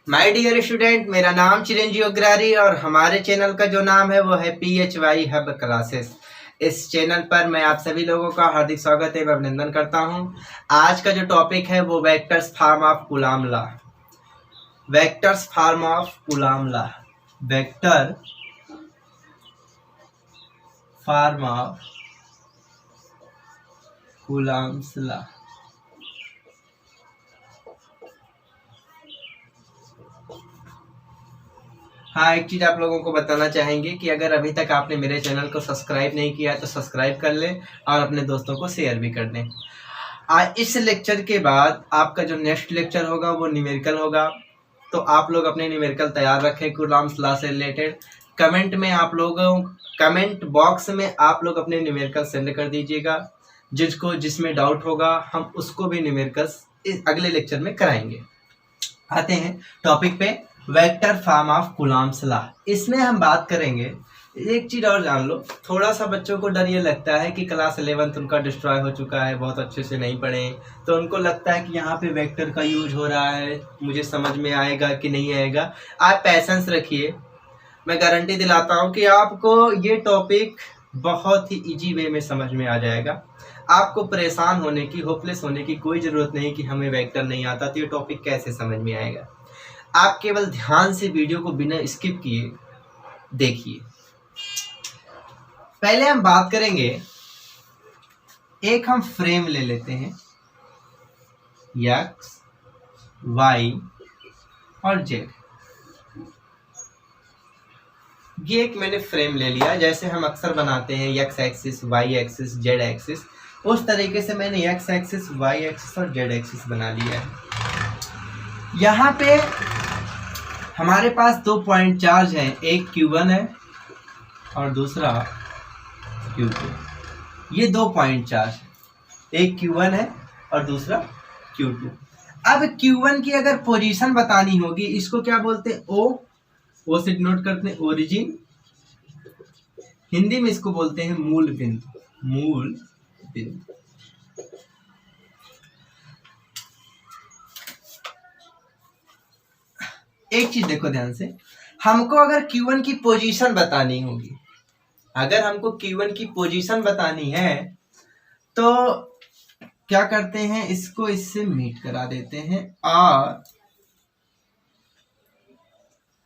My dear student, मेरा नाम चिरंजीव अग्रारी और हमारे चैनल का जो नाम है वो है PHY हब क्लासेस। इस चैनल पर मैं आप सभी लोगों का हार्दिक स्वागत एवं अभिनंदन करता हूं। आज का जो टॉपिक है वो vectors form of Coulomb law. Vectors form of Coulomb law, vector form of Coulomb's law. हाँ, एक चीज़ आप लोगों को बताना चाहेंगे कि अगर अभी तक आपने मेरे चैनल को सब्सक्राइब नहीं किया है तो सब्सक्राइब कर लें और अपने दोस्तों को शेयर भी कर दें। आज इस लेक्चर के बाद आपका जो नेक्स्ट लेक्चर होगा वो न्यूमेरिकल होगा, तो आप लोग अपने न्यूमेरिकल तैयार रखें कूलॉम्स लॉ से रिलेटेड। कमेंट बॉक्स में आप लोग अपने न्यूमेरिकल सेंड कर दीजिएगा। जिसमें डाउट होगा हम उसको भी न्यूमेरिकल्स अगले लेक्चर में कराएंगे। आते हैं टॉपिक पे, vector form of Coulomb's law. इसमें हम बात करेंगे, एक चीज़ और जान लो, थोड़ा सा बच्चों को डर ये लगता है कि क्लास 11 उनका डिस्ट्रॉय हो चुका है, बहुत अच्छे से नहीं पढ़े, तो उनको लगता है कि यहाँ पे वेक्टर का यूज हो रहा है, मुझे समझ में आएगा कि नहीं आएगा। आप पैसेंस रखिए, मैं गारंटी दिलाता हूँ कि आपको ये टॉपिक बहुत ही इजी वे में समझ में आ जाएगा। आपको परेशान होने की, होपलेस होने की कोई ज़रूरत नहीं कि हमें वेक्टर नहीं आता तो ये टॉपिक कैसे समझ में आएगा। आप केवल ध्यान से वीडियो को बिना स्किप किए देखिए। पहले हम बात करेंगे, एक हम फ्रेम ले लेते हैं, x, y और z। ये एक मैंने फ्रेम ले लिया, जैसे हम अक्सर बनाते हैं x axis, y axis, z axis, उस तरीके से मैंने x एक्सिस, y एक्सिस और z एक्सिस बना लिया है। यहाँ पे हमारे पास 2 पॉइंट चार्ज हैं, एक Q1 है और दूसरा Q2। ये 2 पॉइंट चार्ज है, एक Q1 है और दूसरा Q2। अब Q1 की अगर पोजीशन बतानी होगी, इसको क्या बोलते हैं, O से डिनोट करते हैं ओरिजिन, हिंदी में इसको बोलते हैं मूल बिंदु, मूल बिंदु। एक चीज देखो ध्यान से, हमको अगर Q1 की पोजीशन बतानी होगी, अगर हमको Q1 की पोजीशन बतानी है तो क्या करते हैं, इसको इससे मीट करा देते हैं और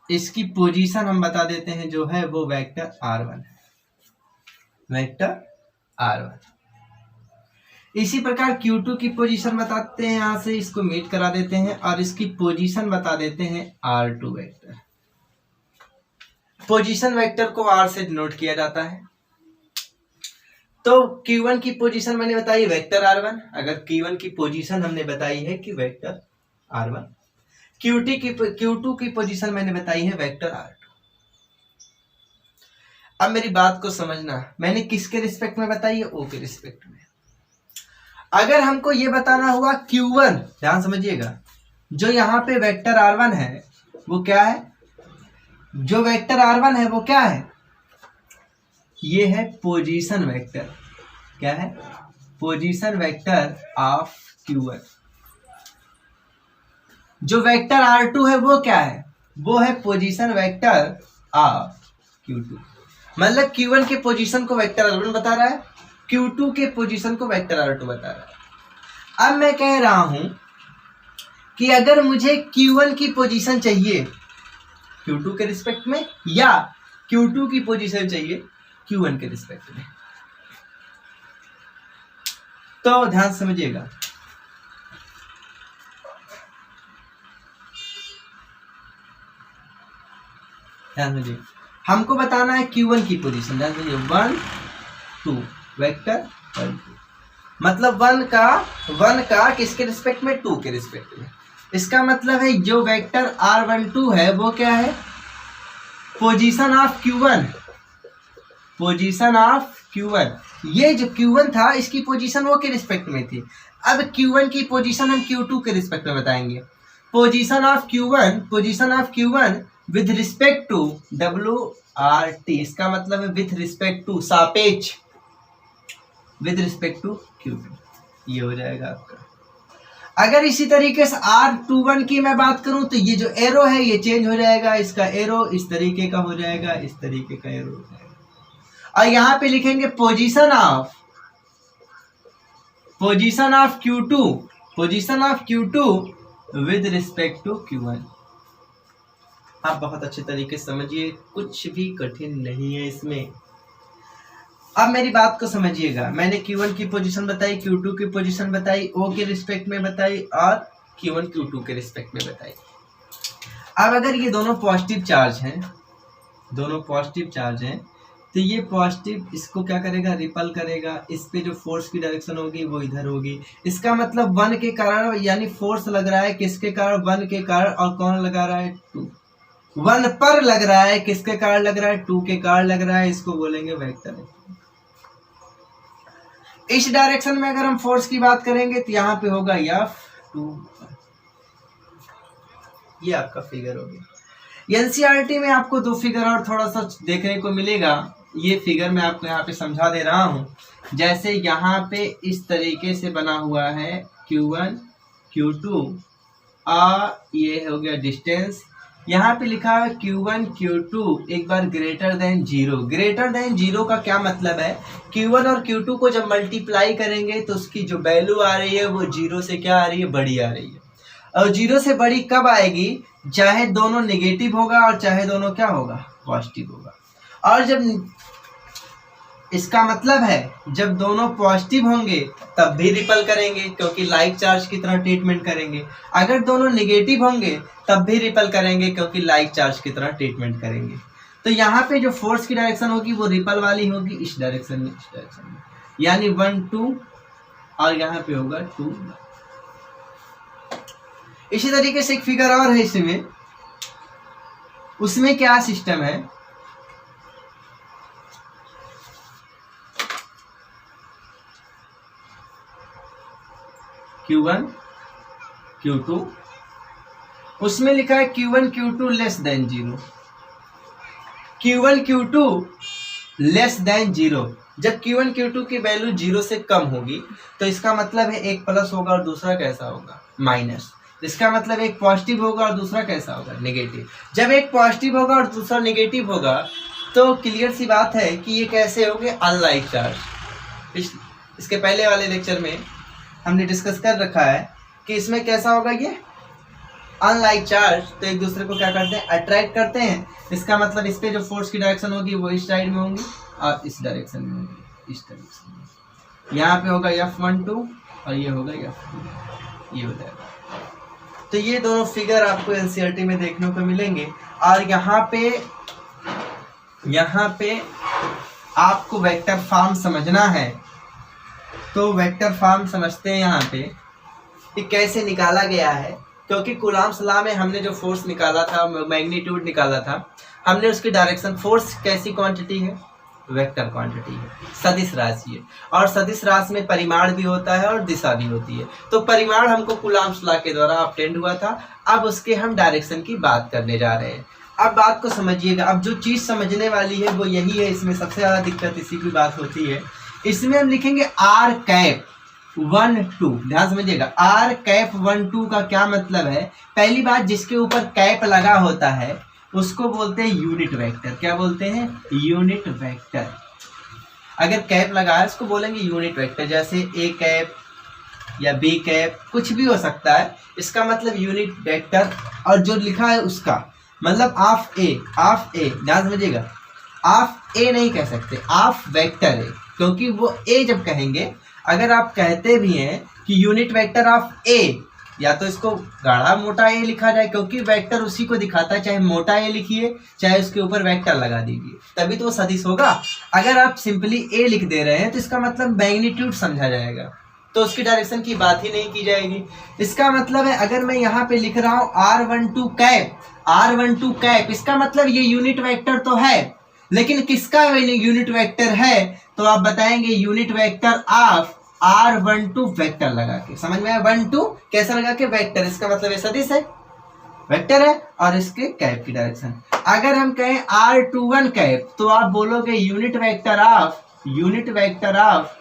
इसकी पोजीशन हम बता देते हैं जो है वो वेक्टर R1 है, वेक्टर R1। इसी प्रकार Q2 की पोजीशन बताते हैं, यहां से इसको मीट करा देते हैं और इसकी पोजीशन बता देते हैं R2 वेक्टर। पोजीशन वेक्टर को R से डिनोट किया जाता है। तो Q1 की पोजीशन मैंने बताई वेक्टर R1, अगर Q1 की पोजीशन हमने बताई है कि वेक्टर R1, Q2 की पोजीशन मैंने बताई है वेक्टर R2। अब मेरी बात को समझना, मैंने किसके रिस्पेक्ट में बताई है, O के रिस्पेक्ट में। अगर हमको ये बताना हुआ Q1, ध्यान समझिएगा, जो यहाँ पे वेक्टर R1 है वो क्या है, जो वेक्टर R1 है वो क्या है, ये है पोजीशन वेक्टर। क्या है, पोजीशन वेक्टर ऑफ Q1। जो वेक्टर R2 है वो क्या है, वो है पोजीशन वेक्टर ऑफ Q2। मतलब Q1 के पोजीशन को वेक्टर R1 बता रहा है, Q2 के पोजीशन को वेक्टर R2 बता रहा है। अब मैं कह रहा हूं कि अगर मुझे Q1 की पोजीशन चाहिए Q2 के रिस्पेक्ट में या Q2 की पोजीशन चाहिए Q1 के रिस्पेक्ट में, तो ध्यान समझिएगा। ध्यान समझिए, हमको बताना है Q1 की पोजीशन, ध्यान समझिए, 1 2 वेक्टर 1 2, मतलब 1 का किसके रिस्पेक्ट में, 2 के रिस्पेक्ट में। इसका मतलब है जो वेक्टर R12 है वो क्या है, position of Q1, position of Q1। ये जो Q1 था इसकी पोजीशन वो के रिस्पेक्ट में थी। अब Q1 की पोजीशन हम Q2 के रिस्पेक्ट में बताएंगे। Position of Q1 with respect to WRT, इसका मतलब है विथ रिस्पेक्ट टू, सापेक्ष, विद रिस्पेक्ट टू Q2, ये हो जाएगा आपका। अगर इसी तरीके से R21 की मैं बात करूं तो ये जो एरो है ये चेंज हो जाएगा, इसका एरो इस तरीके का हो जाएगा, इस तरीके का एरो हो जाएगा। और यहां पे लिखेंगे position of Q2 with respect to Q1। आप बहुत अच्छे तरीके से समझिए, कुछ भी कठिन नहीं है इसमें। अब मेरी बात को समझिएगा, मैंने Q1 की पोजीशन बताई, Q2 की पोजीशन बताई, O के रिस्पेक्ट में बताई और Q1 Q2 के रिस्पेक्ट में बताई। अब अगर ये दोनों पॉजिटिव चार्ज हैं, तो ये पॉजिटिव इसको क्या करेगा, रिपल करेगा। इस पे जो फोर्स की डायरेक्शन होगी वो इधर होगी। इसका मतलब 1 के कारण, यानी फोर्स लग रहा है किसके कारण, 1 के कारण, और कौन लगा रहा है, 2। 1 पर लग रहा है, किसके कारण लग रहा है, 2 के कारण लग रहा है। इसको बोलेंगे वेक्टर। इस डायरेक्शन में अगर हम फोर्स की बात करेंगे तो यहाँ पे होगा F2। ये आपका फिगर हो गया। एनसीईआरटी में आपको 2 फिगर और थोड़ा सा देखने को मिलेगा। ये फिगर मैं आपको यहाँ पे समझा दे रहा हूँ। जैसे यहाँ पे इस तरीके से बना हुआ है Q1 Q2 ये हो गया डिस्टेंस। यहाँ पे लिखा है Q1 Q2 एक बार ग्रेटर देन 0। ग्रेटर देन 0 का क्या मतलब है, Q1 और Q2 को जब मल्टीप्लाई करेंगे तो उसकी जो वैल्यू आ रही है वो 0 से क्या आ रही है, बड़ी आ रही है। और 0 से बड़ी कब आएगी, चाहे दोनों नेगेटिव होगा और चाहे दोनों क्या होगा, पॉजिटिव होगा। और जब इसका मतलब है जब दोनों पॉजिटिव होंगे तब भी रिपल करेंगे, क्योंकि लाइक चार्ज की तरह ट्रीटमेंट करेंगे। अगर दोनों नेगेटिव होंगे तब भी रिपल करेंगे, क्योंकि लाइक चार्ज की तरह ट्रीटमेंट करेंगे। तो यहाँ पे जो फोर्स की डायरेक्शन होगी वो रिपल वाली होगी, इस डायरेक्शन में, इस डायरेक्शन में, यानी 1 2 और यहाँ पे होगा 2। इसी तरीके से एक फिगर और है इसमें, उसमें क्या सिस्टम है, Q1 Q2, उसमें लिखा है Q1 Q2 less than 0। Q1 Q2 less than 0। जब Q1 Q2 की वैल्यू 0 से कम होगी तो इसका मतलब है एक प्लस होगा और दूसरा कैसा होगा, माइनस। इसका मतलब एक पॉजिटिव होगा और दूसरा कैसा होगा, नेगेटिव। जब एक पॉजिटिव होगा और दूसरा नेगेटिव होगा तो क्लियर सी बात है कि ये कैसे होंगे, अनलाइक चार्ज। इसके पहले वाले लेक्चर में हमने डिस्कस कर रखा है कि इसमें कैसा होगा, ये अनलाइक चार्ज। तो एक दूसरे को क्या करते हैं, अट्रैक्ट करते हैं। इसका मतलब इस पे जो फोर्स की डायरेक्शन होगी वो इस साइड में होंगी और इस डायरेक्शन में होगी, इस डायरेक्शन में। यहाँ पे होगा F12 और ये होगा F2, ये हो जाएगा। तो ये दोनों फिगर आपको एनसीईआरटी में देखने को मिलेंगे। और यहाँ पे आपको वेक्टर फॉर्म समझना है, तो वेक्टर फॉर्म समझते हैं यहाँ पे कि कैसे निकाला गया है। क्योंकि कूलॉम्स लॉ में हमने जो फोर्स निकाला था, मैग्नीट्यूड निकाला था, हमने उसकी डायरेक्शन, फोर्स कैसी क्वांटिटी है, वेक्टर क्वांटिटी है, सदिश राशि है। और सदिश राशि में परिमाण भी होता है और दिशा भी होती है। तो परिमाण हमको कूलॉम्स लॉ के द्वारा ऑब्टेन्ड हुआ था। अब उसके हम डायरेक्शन की बात करने जा रहे हैं। अब बात को समझिएगा। अब जो चीज़ समझने वाली है वो यही है, इसमें सबसे ज़्यादा दिक्कत इसी की बात होती है। इसमें हम लिखेंगे R कैप 1 2। ध्यान समझिएगा, R कैप 1 2 का क्या मतलब है। पहली बात, जिसके ऊपर कैप लगा होता है उसको बोलते हैं यूनिट वेक्टर। क्या बोलते हैं, यूनिट वेक्टर। अगर कैप लगा है उसको बोलेंगे यूनिट वेक्टर। जैसे A कैप या B कैप, कुछ भी हो सकता है, इसका मतलब यूनिट वेक्टर। और जो लिखा है उसका मतलब ऑफ ए। ध्यान समझिएगा, ऑफ ए नहीं कह सकते, ऑफ वेक्टर है। क्योंकि वो ए जब कहेंगे, अगर आप कहते भी हैं कि यूनिट वेक्टर ऑफ ए, या तो इसको गाढ़ा मोटा ए लिखा जाए, क्योंकि वेक्टर उसी को दिखाता है। चाहे मोटा ए लिखिए, चाहे उसके ऊपर वेक्टर लगा दीजिए, तभी तो वो सदिश होगा। अगर आप सिंपली ए लिख दे रहे हैं तो इसका मतलब मैग्नीट्यूड समझा जाएगा, तो उसकी डायरेक्शन की बात ही नहीं की जाएगी। इसका मतलब है, अगर मैं यहाँ पे लिख रहा हूँ R12 कैप, इसका मतलब ये यूनिट वेक्टर तो है, लेकिन किसका यूनिट वेक्टर है, तो आप बताएंगे unit vector of R12 vector लगा के। समझ में आया, 1 2 कैसा लगा के, वेक्टर। इसका मतलब है सदिश है, वेक्टर है, और इसके कैप की डायरेक्शन। अगर हम कहें R21 कैप, तो आप बोलोगे यूनिट वेक्टर ऑफ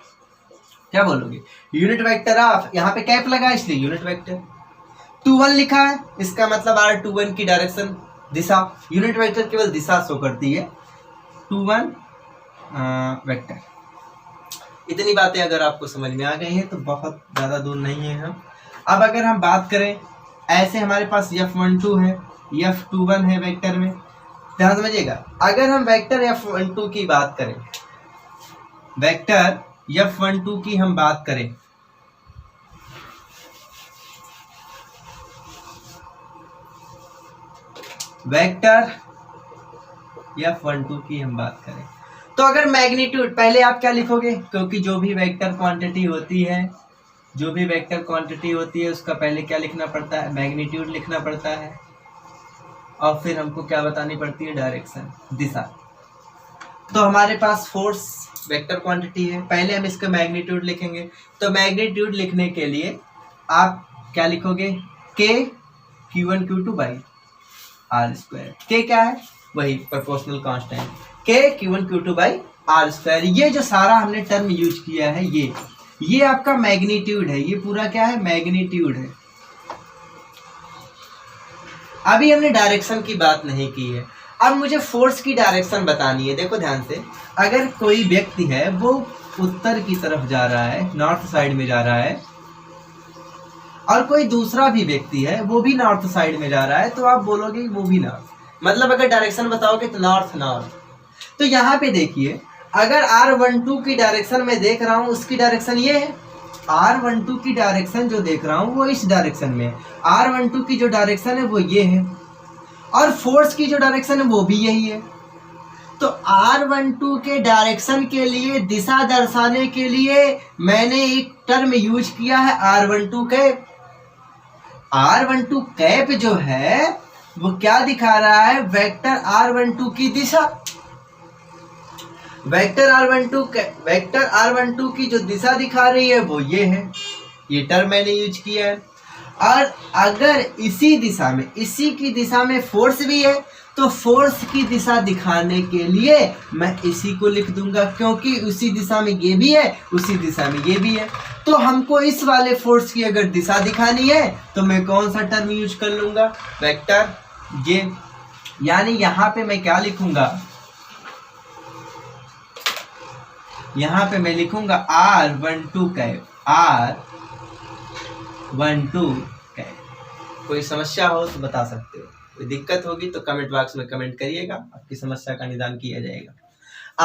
क्या बोलोगे, यूनिट वेक्टर ऑफ, यहाँ पे कैप लगा इसलिए यूनिट वेक्टर। 21 लिखा है, इसका मतलब R21 की डायरेक्शन, दिशा। यूनिट वेक्टर केवल दिशा शो करती है, 21 वेक्टर। इतनी बातें अगर आपको समझ में आ गई हैं तो बहुत ज़्यादा दूर नहीं है हम। अब अगर हम बात करें, ऐसे हमारे पास F12 है, F21 है वेक्टर में, ध्यान समझिएगा। अगर हम वेक्टर F12 की बात करें, वेक्टर F12 की हम बात करें, वेक्टर F12 की हम बात करें, तो अगर मैग्नीट्यूड, पहले आप क्या लिखोगे, क्योंकि जो भी वेक्टर क्वांटिटी होती है, जो भी वेक्टर क्वांटिटी होती है उसका पहले क्या लिखना पड़ता है, मैग्नीट्यूड लिखना पड़ता है, और फिर हमको क्या बतानी पड़ती है, डायरेक्शन, दिशा। तो हमारे पास फोर्स वेक्टर क्वांटिटी है, पहले हम इसका मैग्नीट्यूड लिखेंगे। तो मैग्नीट्यूड लिखने के लिए आप क्या लिखोगे, K Q1 Q2 by R square. के क्या है, वही proportional constant, K Q1 Q2 by R square. ये जो सारा हमने टर्म यूज किया है, ये आपका मैग्नीट्यूड है, ये पूरा क्या है, मैग्नीट्यूड है। अभी हमने डायरेक्शन की बात नहीं की है, अब मुझे फोर्स की डायरेक्शन बतानी है। देखो ध्यान से, अगर कोई व्यक्ति है वो उत्तर की तरफ जा रहा है, नॉर्थ साइड में जा रहा है, और कोई दूसरा भी व्यक्ति है वो भी नॉर्थ साइड में जा रहा है, तो आप बोलोगे वो भी नॉर्थ, मतलब अगर डायरेक्शन बताओगे तो नॉर्थ नॉर्थ। तो यहाँ पे देखिए, अगर R12 की डायरेक्शन में देख रहा हूँ, उसकी डायरेक्शन ये है, R12 की डायरेक्शन जो देख रहा हूँ वो इस डायरेक्शन में, R12 की जो डायरेक्शन है वो ये है, और फोर्स की जो डायरेक्शन है वो भी यही है। तो R12 के डायरेक्शन के लिए, दिशा दर्शाने के लिए मैंने एक टर्म यूज किया है, R12 कैप। R12 कैप जो है वो क्या दिखा रहा है, वेक्टर R12 की दिशा। वेक्टर R12 की जो दिशा दिखा रही है वो ये है, ये टर्म मैंने यूज किया है। और अगर इसी दिशा में, इसी की दिशा में फोर्स भी है, तो फोर्स की दिशा दिखाने के लिए मैं इसी को लिख दूंगा, क्योंकि उसी दिशा में ये भी है, उसी दिशा में ये भी है। तो हमको इस वाले फोर्स की अगर दिशा दिखानी है तो मैं कौन सा टर्म यूज कर लूंगा, वेक्टर ये। यानी यहाँ पे मैं क्या लिखूंगा, यहाँ पे मैं लिखूंगा R12 कैप, R12 कैप। कोई समस्या हो तो बता सकते हो, कोई दिक्कत होगी तो कमेंट बॉक्स में कमेंट करिएगा, आपकी समस्या का निदान किया जाएगा।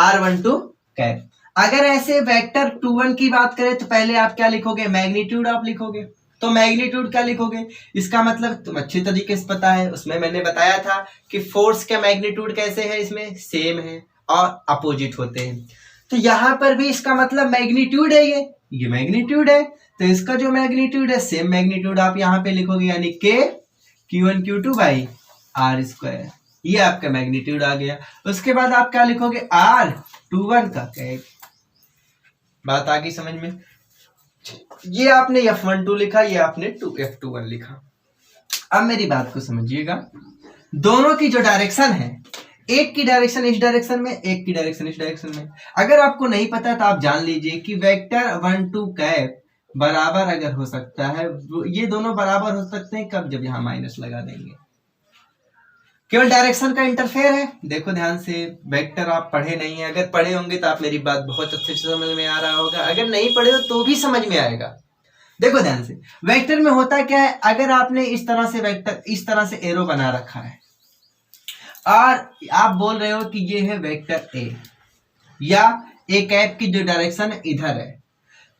R12 cap. अगर ऐसे वेक्टर 21 की बात करें तो पहले आप क्या लिखोगे, मैग्नीट्यूड आप लिखोगे। तो मैग्नीट्यूड क्या लिखोगे, इसका मतलब तुम अच्छी तरीके से पता है, उसमें मैंने बताया था कि फोर्स का मैग्नीट्यूड कैसे है, इसमें सेम है और अपोजिट होते हैं। तो यहाँ पर भी इसका मतलब मैग्नीट्यूड है, ये मैग्नीट्यूड है, तो इसका जो मैग्नीट्यूड है सेम मैग्नीट्यूड आप यहाँ पे लिखोगे, यानी K Q1 Q2 by R square. ये आपका मैग्नीट्यूड आ गया। उसके बाद आप क्या लिखोगे, R21 का कैप। बात आ गई समझ में। ये आपने F12 लिखा, ये आपने F21 लिखा। अब मेरी बात को समझिएगा, दोनों की जो डायरेक्शन है, एक की डायरेक्शन इस डायरेक्शन में, एक की डायरेक्शन इस डायरेक्शन में। अगर आपको नहीं पता तो आप जान लीजिए कि वेक्टर 12 कैप बराबर अगर हो सकता है, ये दोनों बराबर हो सकते हैं कब, जब यहाँ माइनस लगा देंगे। केवल डायरेक्शन का इंटरफेयर है। देखो ध्यान से, वेक्टर आप पढ़े नहीं है, अगर पढ़े होंगे तो आप मेरी बात बहुत अच्छे से समझ में आ रहा होगा, अगर नहीं पढ़े हो तो भी समझ में आएगा। देखो ध्यान से, वेक्टर में होता क्या है, अगर आपने इस तरह से वेक्टर, इस तरह से एरो बना रखा है और आप बोल रहे हो कि ये है वेक्टर ए, या ए कैप की जो डायरेक्शन इधर है,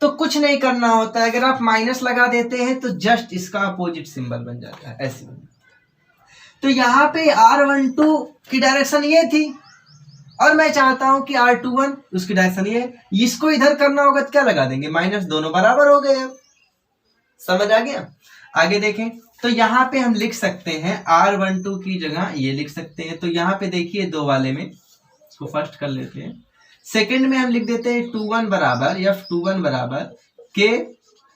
तो कुछ नहीं करना होता है। अगर आप माइनस लगा देते हैं तो जस्ट इसका अपोजिट सिंबल बन जाता है, ऐसे। तो यहाँ पे R12 की डायरेक्शन ये थी और मैं चाहता हूं कि R21 उसकी डायरेक्शन ये, इसको इधर करना होगा तो क्या लगा देंगे, माइनस, दोनों बराबर हो गए। अब समझ आ गया। आगे देखें तो यहाँ पे हम लिख सकते हैं R12 की जगह ये लिख सकते हैं। तो यहाँ पे देखिए दो वाले में, इसको फर्स्ट कर लेते हैं, सेकंड में हम लिख देते हैं 21 बराबर F21 बराबर K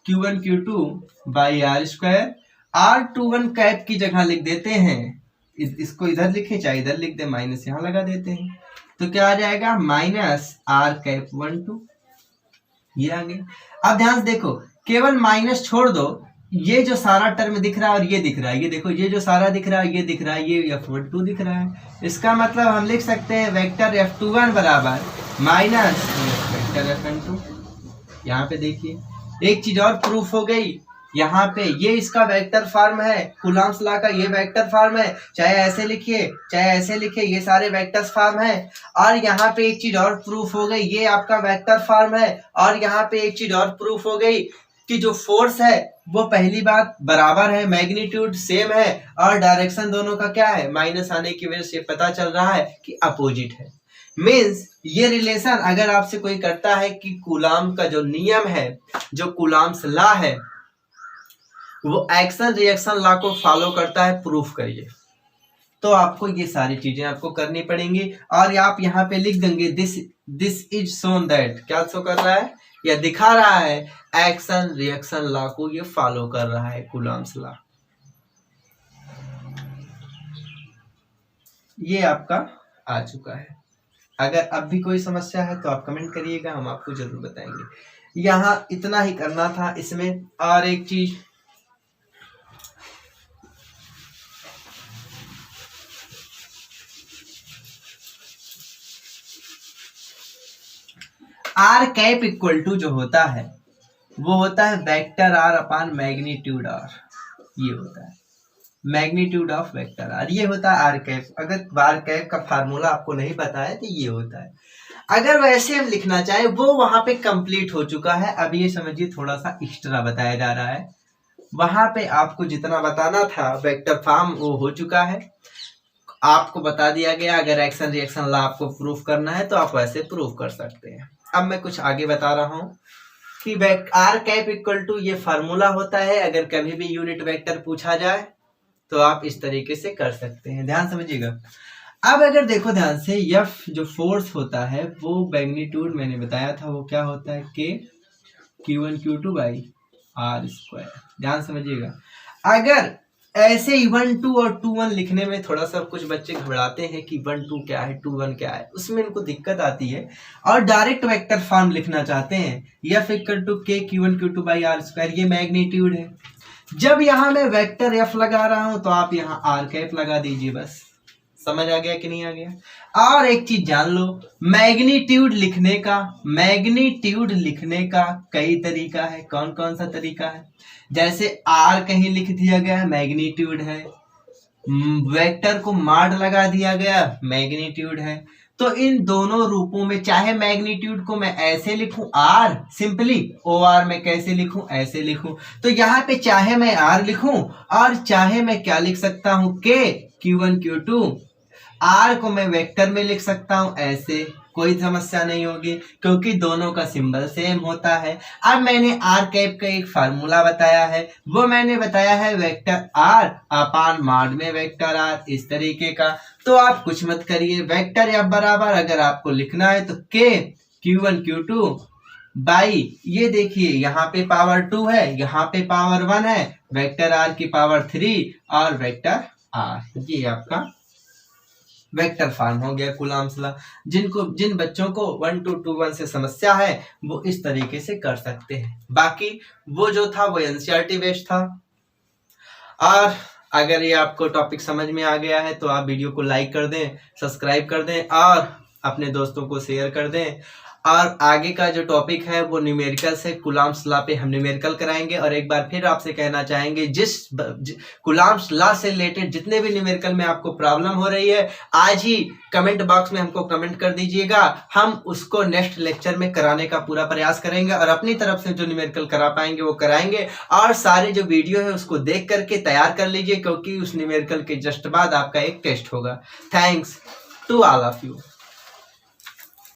Q1 Q2 by R square. R21 cap की जगह लिख देते हैं, इसको इधर लिखे चाहे इधर लिख दे, माइनस यहाँ लगा देते हैं, तो क्या आ जाएगा, माइनस R कैप 12। ये आ गया। अब ध्यान से देखो, केवल माइनस छोड़ दो, ये जो सारा टर्म दिख रहा है और ये दिख रहा है, ये देखो ये जो सारा दिख रहा है ये दिख रहा है, ये F12 दिख रहा है। इसका मतलब हम लिख सकते हैं वेक्टर F21 बराबर माइनस वेक्टर Fn2। यहाँ पे देखिए एक चीज और प्रूफ हो गई, यहाँ पे ये इसका वेक्टर फॉर्म है, कूलम्ब्स लॉ का ये वेक्टर फॉर्म है, चाहे ऐसे लिखिए चाहे ऐसे लिखिए, ये सारे वेक्टर फॉर्म है। और यहाँ पे एक चीज और प्रूफ हो गई, ये आपका वेक्टर फॉर्म है। और यहाँ पे एक चीज और प्रूफ हो गई कि जो फोर्स है वो पहली बात बराबर है, मैग्नीट्यूड सेम है, और डायरेक्शन दोनों का क्या है, माइनस आने की वजह से पता चल रहा है कि अपोजिट है। मीन्स ये रिलेशन अगर आपसे कोई करता है कि कूलम्ब का जो नियम है, जो कूलम्ब्स लॉ है, वो एक्शन रिएक्शन लॉ को फॉलो करता है, प्रूफ करिए, तो आपको ये सारी चीजें आपको करनी पड़ेंगी। और आप यहाँ पे लिख देंगे दिस इज शोन दैट, क्या शो कर रहा है या दिखा रहा है, एक्शन रिएक्शन लॉ को ये फॉलो कर रहा है, कूलम्ब्स लॉ। ये आपका आ चुका है। अगर अब भी कोई समस्या है तो आप कमेंट करिएगा, हम आपको जरूर बताएंगे। यहाँ इतना ही करना था इसमें। और एक चीज, आर कैप इक्वल टू जो होता है वो होता है vector R upon magnitude R, ये होता है मैग्नीट्यूड ऑफ वेक्टर आर, ये होता है आर कैप। अगर आर कैप का फार्मूला आपको नहीं पता है तो ये होता है। अगर वैसे हम लिखना चाहे वो वहां पे कंप्लीट हो चुका है, अब ये समझिए थोड़ा सा एक्स्ट्रा बताया जा रहा है। वहां पे आपको जितना बताना था वेक्टर फॉर्म वो हो चुका है, आपको बता दिया गया। अगर एक्शन रिएक्शन लॉ आपको प्रूफ करना है तो आप वैसे प्रूफ कर सकते हैं। अब मैं कुछ आगे बता रहा हूं कि आर कैप इक्वल टू ये फार्मूला होता है। अगर कभी भी यूनिट वेक्टर पूछा जाए तो आप इस तरीके से कर सकते हैं, ध्यान समझिएगा। अब अगर देखो ध्यान से, एफ जो फोर्स होता है वो मैग्नीट्यूड मैंने बताया था वो क्या होता है, के Q1 Q2 by R square, ध्यान समझिएगा। अगर ऐसे ही 1 2 और 2 1 लिखने में थोड़ा सा कुछ बच्चे घबराते हैं कि 1 2 क्या है 2 1 क्या है, उसमें इनको दिक्कत आती है और डायरेक्ट वेक्टर फॉर्म लिखना चाहते हैं, F equal to K Q1 Q2 by R square, ये मैग्नीट्यूड है। जब यहाँ मैं वेक्टर एफ लगा रहा हूं तो आप यहाँ आर कैप लगा दीजिए, बस। समझ आ गया कि नहीं आ गया। और एक चीज जान लो, मैग्नीट्यूड लिखने का कई तरीका है। कौन कौन सा तरीका है, जैसे आर कहीं लिख दिया गया मैग्नीट्यूड है, वेक्टर को माड लगा दिया गया मैग्नीट्यूड है। तो इन दोनों रूपों में चाहे मैग्नीट्यूड को मैं ऐसे लिखूं आर, सिंपली ओ आर में कैसे लिखूं, ऐसे लिखूं, तो यहाँ पे चाहे मैं आर लिखूं और चाहे मैं क्या लिख सकता हूं, के Q1 Q2। आर को मैं वेक्टर में लिख सकता हूं ऐसे, कोई समस्या नहीं होगी क्योंकि दोनों का सिंबल सेम होता है। अब मैंने आर कैप का एक फार्मूला बताया है, वो मैंने बताया है वेक्टर आर अपान मॉड में वेक्टर आर, इस तरीके का। तो आप कुछ मत करिए, वेक्टर एफ बराबर अगर आपको लिखना है तो के Q1 Q2 बाई, ये देखिए यहाँ पे पावर 2 है, यहाँ पे पावर 1 है, वेक्टर आर की पावर 3 और वेक्टर आर, ये आपका वेक्टर फॉर्म हो गया कूलम्ब्स लॉ। जिन बच्चों को 1 2 2 1 से समस्या है वो इस तरीके से कर सकते हैं। बाकी वो जो था वो एनसीईआरटी बेस्ड था। और अगर ये आपको टॉपिक समझ में आ गया है तो आप वीडियो को लाइक कर दें, सब्सक्राइब कर दें और अपने दोस्तों को शेयर कर दें। और आगे का जो टॉपिक है वो न्यूमेरिकल से, कूलम्ब्स लॉ पे हम न्यूमेरिकल कराएंगे। और एक बार फिर आपसे कहना चाहेंगे, कूलम्ब्स लॉ से रिलेटेड जितने भी न्यूमेरिकल में आपको प्रॉब्लम हो रही है, आज ही कमेंट बॉक्स में हमको कमेंट कर दीजिएगा, हम उसको नेक्स्ट लेक्चर में कराने का पूरा प्रयास करेंगे और अपनी तरफ से जो न्यूमेरिकल करा पाएंगे वो कराएंगे। और सारे जो वीडियो है उसको देख करके तैयार कर लीजिए क्योंकि उस न्यूमेरिकल के जस्ट बाद आपका एक टेस्ट होगा। Thanks to all of you.